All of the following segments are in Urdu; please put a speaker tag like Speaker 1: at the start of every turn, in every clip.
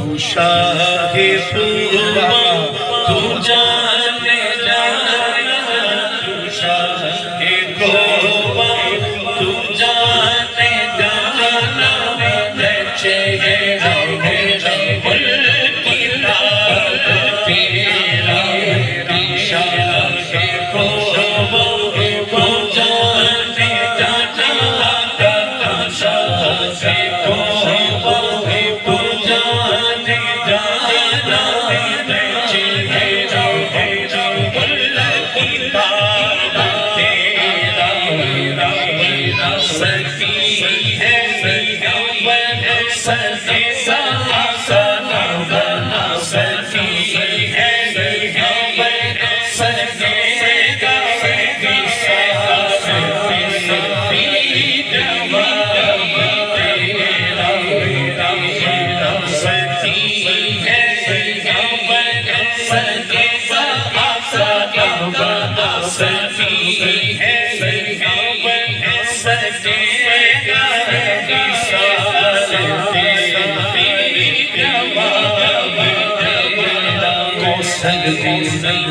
Speaker 1: تو شاہ خوباں تو جان جانا تو شاہ خوباں تو جان جانا ہے چہرہ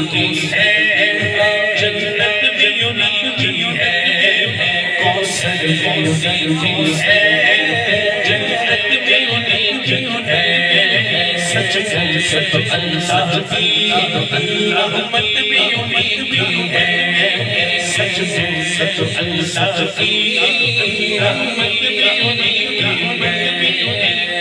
Speaker 1: کی ہے جنت بھی انہیں کی ہے کوثر بھی ہے جنت بھی انہیں کی ہے سچ سچ اللہ کی رحمت بھی انہیں کی ہے سچ سچ اللہ کی رحمت بھی انہیں کی ہے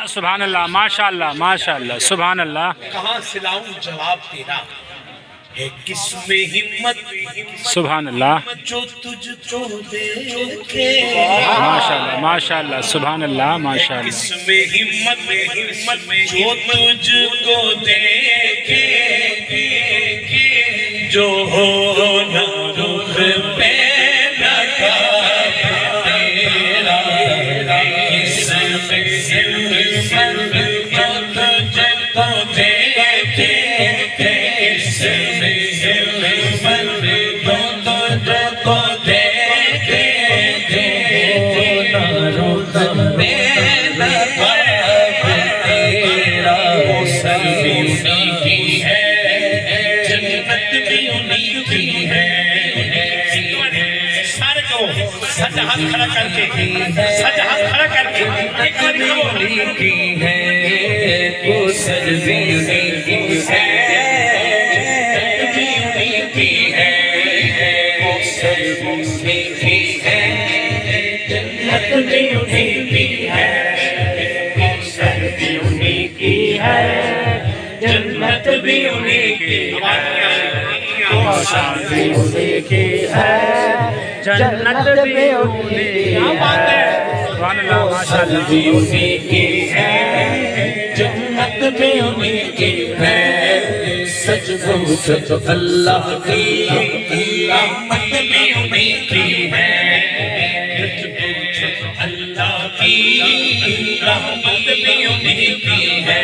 Speaker 2: سبحان اللہ ماشاءاللہ ماشاءاللہ سبحان اللہ
Speaker 1: کہاں سے لاؤں جواب تیرا ہے کس میں ہمت
Speaker 2: سبحان اللہ
Speaker 1: جو تجھ کو دیکھے
Speaker 2: ماشاءاللہ ماشاءاللہ سبحان اللہ ماشاءاللہ
Speaker 1: کس میں ہمت جو تجھ کو دیکھے جو ہو نہ رخ پہ لگا تیرا کس میں ہمت ہاتھ کھڑا کر کے سج ہاتھ کھڑا کر کے ایک بار
Speaker 3: انہیں کی ہے وہ سج بھی انہیں کی ہے انہیں کی ہے وہ سج بھی انہیں کی ہے جنت بھی انہیں کی ہے وہ سج بھی انہیں کی ہے جنت بھی انہیں کی ہے کوثر بھی انہیں کی ہے جنت بھی انہیں کی ہے
Speaker 2: سبحان اللہ ماشاء اللہ
Speaker 3: بھی انہیں کی ہے جنت بھی انہیں کی ہے سچ بوسط اللہ کی رحمت بھی انہیں کی ہے سچ بوسط اللہ کی رحمت بھی انہیں کی ہے